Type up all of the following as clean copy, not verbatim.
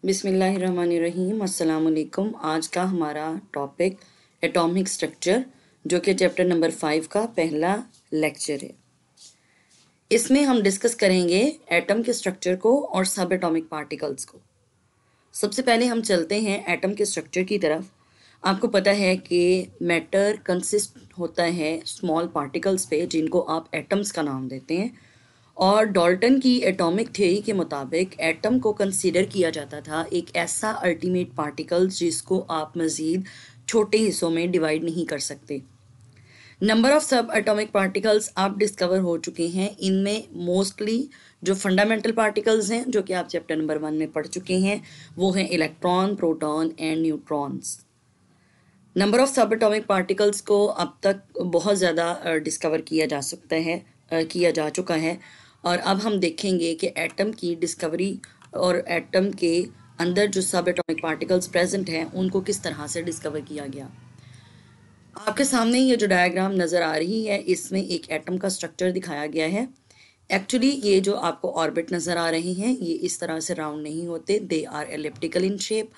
बिस्मिल्लाहिर्रहमानिर्रहीम। अस्सलाम वालेकुम। आज का हमारा टॉपिक एटॉमिक स्ट्रक्चर जो कि चैप्टर नंबर 5 का पहला लेक्चर है। इसमें हम डिस्कस करेंगे एटम के स्ट्रक्चर को और सब एटॉमिक पार्टिकल्स को। सबसे पहले हम चलते हैं एटम के स्ट्रक्चर की तरफ। आपको पता है कि मैटर कंसिस्ट होता है स्मॉल पार्टिकल्स पे, जिनको आप एटम्स का नाम देते हैं। और डाल्टन की एटॉमिक थ्योरी के मुताबिक एटम को कंसीडर किया जाता था एक ऐसा अल्टीमेट पार्टिकल जिसको आप मज़ीद छोटे हिस्सों में डिवाइड नहीं कर सकते। नंबर ऑफ सब एटॉमिक पार्टिकल्स आप डिस्कवर हो चुके हैं। इनमें मोस्टली जो फंडामेंटल पार्टिकल्स हैं, जो कि आप चैप्टर नंबर 1 में पढ़ चुके हैं, वो हैं electron, proton and neutrons. Number of सब एटॉमिक पार्टिकल्स को अब तक बहुत ज़्यादा डिस्कवर किया जा सकता है, किया जा चुका है। और अब हम देखेंगे कि एटम की डिस्कवरी और एटम के अंदर जो सब एटॉमिक पार्टिकल्स प्रेजेंट हैं उनको किस तरह से डिस्कवर किया गया। आपके सामने ये जो डायग्राम नज़र आ रही है, इसमें एक एटम का स्ट्रक्चर दिखाया गया है। एक्चुअली ये जो आपको ऑर्बिट नज़र आ रहे हैं, ये इस तरह से राउंड नहीं होते, they are elliptical in shape.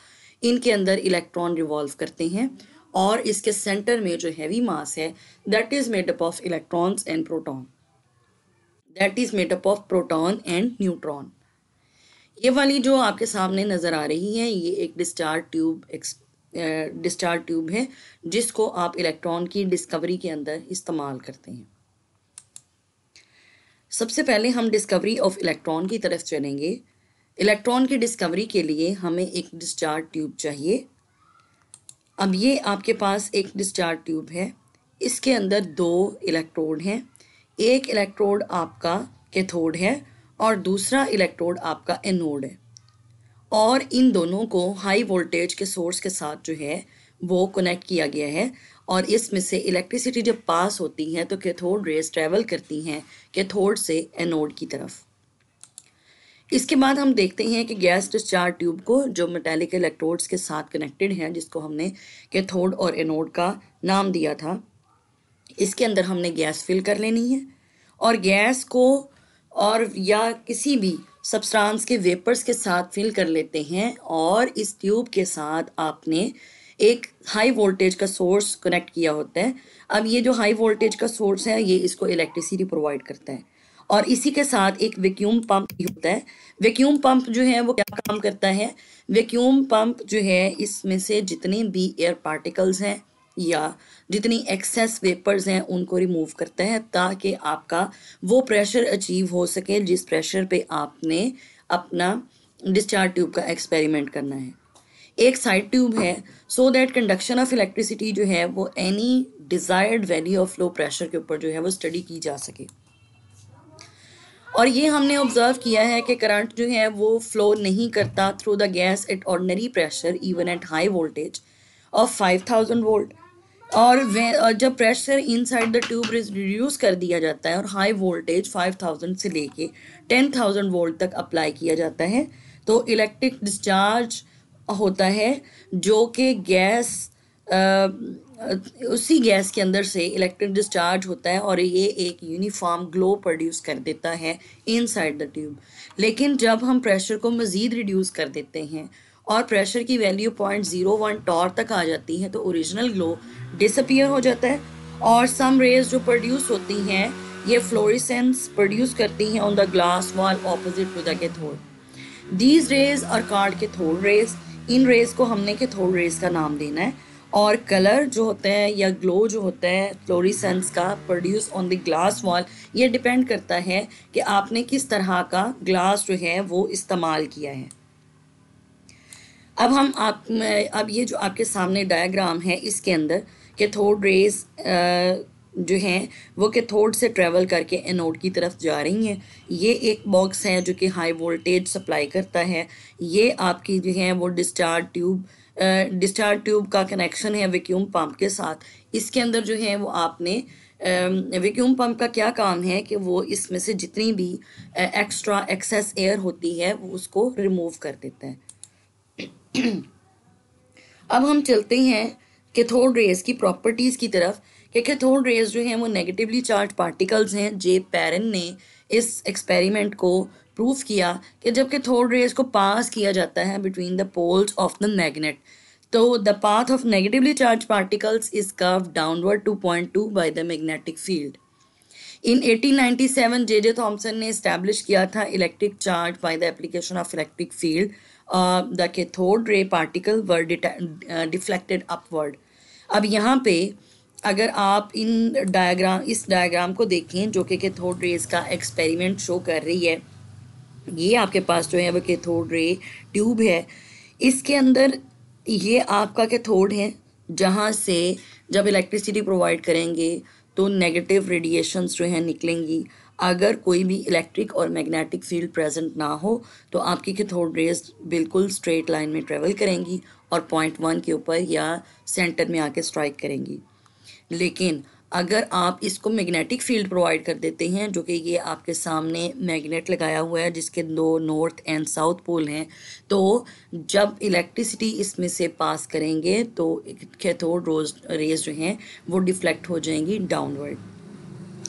इनके अंदर इलेक्ट्रॉन रिवॉल्व करते हैं और इसके सेंटर में जो हैवी मास है that is made up of electrons and proton, that is made up of proton and neutron. ये वाली जो आपके सामने नज़र आ रही है, ये एक डिस्चार्ज ट्यूब है जिसको आप इलेक्ट्रॉन की डिस्कवरी के अंदर इस्तेमाल करते हैं। सबसे पहले हम डिस्कवरी ऑफ इलेक्ट्रॉन की तरफ चलेंगे। इलेक्ट्रॉन की डिस्कवरी के लिए हमें एक डिस्चार्ज ट्यूब चाहिए। अब ये आपके पास एक डिस्चार्ज ट्यूब है, इसके अंदर 2 इलेक्ट्रोड हैं। एक इलेक्ट्रोड आपका कैथोड है और दूसरा इलेक्ट्रोड आपका एनोड है। और इन दोनों को हाई वोल्टेज के सोर्स के साथ जो है वो कनेक्ट किया गया है। और इसमें से इलेक्ट्रिसिटी जब पास होती है तो कैथोड रेज ट्रेवल करती हैं कैथोड से एनोड की तरफ। इसके बाद हम देखते हैं कि गैस डिस्चार्ज ट्यूब को जो मेटालिक इलेक्ट्रोड्स के साथ कनेक्टेड हैं, जिसको हमने कैथोड और एनोड का नाम दिया था, इसके अंदर हमने गैस फिल कर लेनी है। और गैस को और या किसी भी सब्सटेंस के वेपर्स के साथ फिल कर लेते हैं और इस ट्यूब के साथ आपने एक हाई वोल्टेज का सोर्स कनेक्ट किया होता है। अब ये जो हाई वोल्टेज का सोर्स है ये इसको इलेक्ट्रिसिटी प्रोवाइड करता है और इसी के साथ एक वैक्यूम पंप होता है। वैक्यूम पंप जो है वो क्या काम करता है? वैक्यूम पंप जो है इसमें से जितने भी एयर पार्टिकल्स हैं या जितनी एक्सेस वेपर्स हैं उनको रिमूव करता है ताकि आपका वो प्रेशर अचीव हो सके जिस प्रेशर पे आपने अपना डिस्चार्ज ट्यूब का एक्सपेरिमेंट करना है। एक साइड ट्यूब है so that conduction of electricity जो है वो any desired value of low pressure के ऊपर जो है वो स्टडी की जा सके। और ये हमने ऑब्जर्व किया है कि करंट जो है वो फ्लो नहीं करता through the gas at ordinary pressure even at high voltage of 5000 volt. और जब pressure inside the tube reduce कर दिया जाता है और हाई वोल्टेज 5000 से लेके 10,000 वोल्ट तक अप्लाई किया जाता है तो इलेक्ट्रिक डिस्चार्ज होता है, जो कि गैस उसी गैस के अंदर से इलेक्ट्रिक डिस्चार्ज होता है और ये एक यूनिफॉर्म ग्लो प्रोड्यूस कर देता है इनसाइड द ट्यूब। लेकिन जब हम प्रेशर को मज़ीद रिड्यूस कर देते हैं और प्रेशर की वैल्यू 0.01 टॉर तक आ जाती है तो ओरिजिनल ग्लो डिसअपियर हो जाता है और सम रेज जो प्रोड्यूस होती हैं ये फ्लोरेसेंस प्रोड्यूस करती हैं on the glass wall opposite to the cathode. These rays are called cathode rays. इन रेज को हमने कैथोड रेज का नाम देना है। और कलर जो होता है या ग्लो जो होता है फ्लोरेसेंस का produce on the glass wall, ये डिपेंड करता है कि आपने किस तरह का ग्लास जो है वो इस्तेमाल किया है। अब ये जो आपके सामने डायग्राम है इसके अंदर कैथोड रेज जो हैं वो कैथोड से ट्रेवल करके एनोड की तरफ जा रही हैं। ये एक बॉक्स है जो कि हाई वोल्टेज सप्लाई करता है। ये आपकी जो है वो डिस्चार्ज ट्यूब का कनेक्शन है वैक्यूम पंप के साथ। इसके अंदर जो है वो आपने वैक्यूम पंप का क्या काम है कि वो इसमें से जितनी भी एक्स्ट्रा एक्सेस एयर होती है वो उसको रिमूव कर देता है। अब हम चलते हैं कैथोड रेज की प्रॉपर्टीज़ की तरफ कि कैथोड रेज जो हैं वो नेगेटिवली चार्ज पार्टिकल्स हैं। जे पैरन ने इस एक्सपेरिमेंट को प्रूफ किया कि जब कैथोड रेज को पास किया जाता है between the poles of the magnet, तो the path of negatively charge particles is curve downward to point 2 by the magnetic field. In 1897 J Thomson ने इस्टेब्लिश किया था electric charge by the application of electric field, the cathode ray particle were deflected upward. अब यहाँ पे अगर आप इस diagram को देखें जो कि कैथोड रेज का एक्सपेरिमेंट शो कर रही है, ये आपके पास जो है वो कैथोड रे ट्यूब है। इसके अंदर ये आपका कैथोड है जहाँ से जब इलेक्ट्रिसिटी प्रोवाइड करेंगे तो नेगेटिव रेडिएशंस जो हैं निकलेंगी। अगर कोई भी इलेक्ट्रिक और मैग्नेटिक फील्ड प्रेजेंट ना हो तो आपकी कैथोड रेज बिल्कुल स्ट्रेट लाइन में ट्रेवल करेंगी और पॉइंट 1 के ऊपर या सेंटर में आके स्ट्राइक करेंगी। लेकिन अगर आप इसको मैग्नेटिक फील्ड प्रोवाइड कर देते हैं, जो कि ये आपके सामने मैग्नेट लगाया हुआ है जिसके 2 नॉर्थ एंड साउथ पोल हैं, तो जब इलेक्ट्रिसिटी इसमें से पास करेंगे तो कैथोड रेज जो हैं वो डिफ्लेक्ट हो जाएंगी डाउनवर्ड।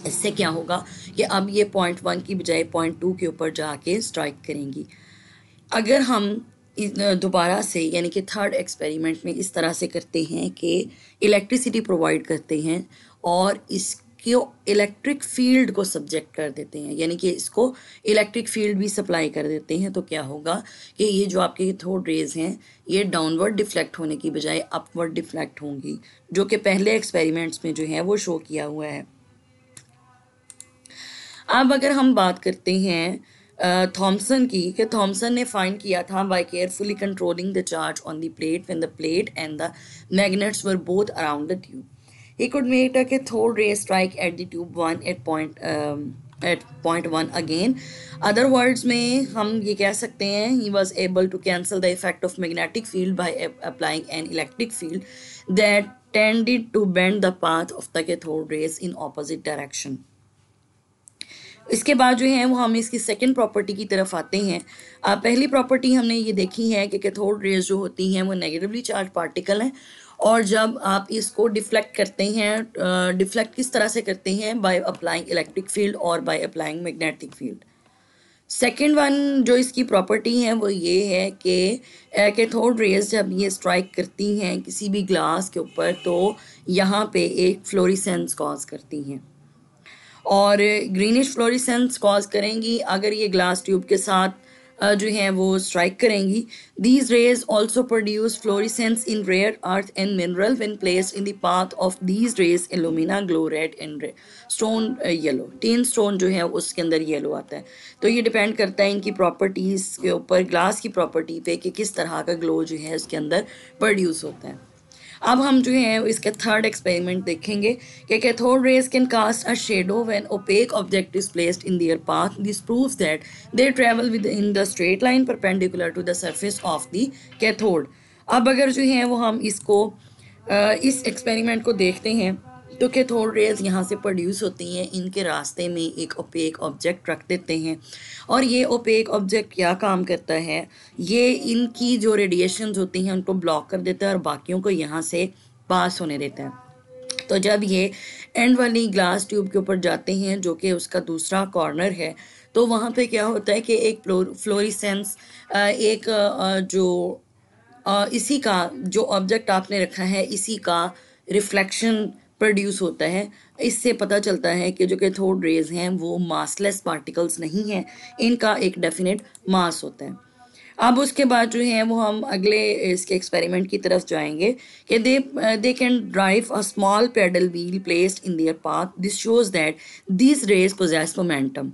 इससे क्या होगा कि अब ये पॉइंट 1 की बजाय पॉइंट 2 के ऊपर जाके स्ट्राइक करेंगी। अगर हम दोबारा से यानी कि थर्ड एक्सपेरिमेंट में इस तरह से करते हैं कि इलेक्ट्रिसिटी प्रोवाइड करते हैं और इसको इलेक्ट्रिक फील्ड को सब्जेक्ट कर देते हैं, यानी कि इसको इलेक्ट्रिक फील्ड भी सप्लाई कर देते हैं, तो क्या होगा कि ये जो आपके कैथोड रेज हैं ये डाउनवर्ड डिफ्लेक्ट होने की बजाय अपवर्ड डिफ्लेक्ट होंगी, जो कि पहले एक्सपेरिमेंट्स में जो है वो शो किया हुआ है। अब अगर हम बात करते हैं थॉमसन की, कि थॉमसन ने फाइंड किया था by carefully controlling the charge on the plate when the plate and the magnets were both around the tube, he could make a cathode ray strike at the tube 1 at point 1 again. Other words में हम ये कह सकते हैं he was able to cancel the effect of magnetic field by applying an electric field that tended to bend the path of the cathode rays in opposite direction. इसके बाद जो है वो हम इसकी सेकंड प्रॉपर्टी की तरफ आते हैं। पहली प्रॉपर्टी हमने ये देखी है कि कैथोड रेज जो होती हैं वो नेगेटिवली चार्ज पार्टिकल हैं, और जब आप इसको डिफ्लेक्ट करते हैं, डिफ्लेक्ट किस तरह से करते हैं, बाय अप्लाइंग इलेक्ट्रिक फील्ड और by applying magnetic field. Second one जो इसकी प्रॉपर्टी है वो ये है कि कैथोड रेज जब ये स्ट्राइक करती हैं किसी भी ग्लास के ऊपर तो यहाँ पे एक फ्लोरिसेंस कॉज करती हैं, और ग्रीनिश फ्लोरिसेंस कॉज करेंगी अगर ये ग्लास ट्यूब के साथ जो है वो स्ट्राइक करेंगी। These rays also produce fluorescence in rare earth and mineral when placed in the path of these rays alumina glow red and stone yellow. Tin stone जो है उसके अंदर येलो आता है, तो ये डिपेंड करता है इनकी प्रॉपर्टीज़ के ऊपर, ग्लास की प्रॉपर्टी पे, कि किस तरह का ग्लो जो है उसके अंदर प्रोड्यूस होता है। अब हम जो है इसके थर्ड एक्सपेरिमेंट देखेंगे कि cathode rays can cast a shadow when opaque object is placed in their path. This proves that they travel within the straight line perpendicular to the surface of the cathode. अब अगर जो है वो हम इसको इस experiment को देखते हैं तो कैथोड रेज यहाँ से प्रोड्यूस होती हैं, इनके रास्ते में एक ओपेक ऑब्जेक्ट रख देते हैं, और ये ओपेक ऑब्जेक्ट क्या काम करता है, ये इनकी जो रेडिएशंस होती हैं उनको ब्लॉक कर देता है और बाकियों को यहाँ से पास होने देता है। तो जब ये एंड वाली ग्लास ट्यूब के ऊपर जाते हैं जो कि उसका दूसरा कॉर्नर है, तो वहाँ पे क्या होता है कि एक फ्लोरिसेंस, एक जो इसी का जो ऑब्जेक्ट आपने रखा है इसी का रिफ्लेक्शन प्रोड्यूस होता है। इससे पता चलता है कि जो कैथोड रेज हैं वो मासलेस पार्टिकल्स नहीं हैं, इनका एक डेफिनेट मास होता है। अब उसके बाद जो है वो हम अगले इसके एक्सपेरिमेंट की तरफ जाएंगे कि they can drive a small paddle wheel placed in their path. This shows that these rays possess momentum.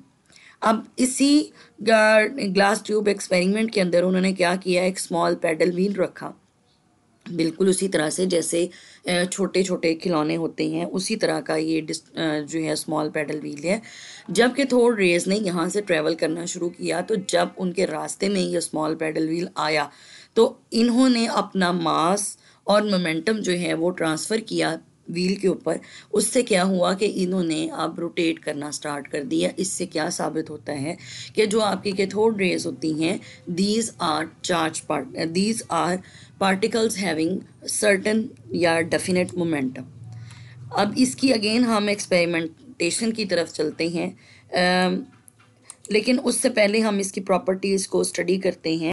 अब इसी ग्लास ट्यूब एक्सपेरिमेंट के अंदर उन्होंने क्या किया, एक स्मॉल पेडल व्हील रखा, बिल्कुल उसी तरह से जैसे छोटे छोटे खिलौने होते हैं उसी तरह का ये जो है स्मॉल पेडल व्हील है। जब कैथोड रेज ने यहाँ से ट्रैवल करना शुरू किया तो जब उनके रास्ते में ये स्मॉल पेडल व्हील आया तो इन्होंने अपना मास और मोमेंटम जो है वो ट्रांसफ़र किया व्हील के ऊपर। उससे क्या हुआ कि इन्होंने अब रोटेट करना स्टार्ट कर दिया। इससे क्या साबित होता है कि जो आपकी कैथोड रेज होती हैं these are particles having certain या डेफिनेट मोमेंटम। अब इसकी अगेन हम एक्सपेरिमेंटेशन की तरफ चलते हैं। लेकिन उससे पहले हम इसकी प्रॉपर्टीज़ को स्टडी करते हैं।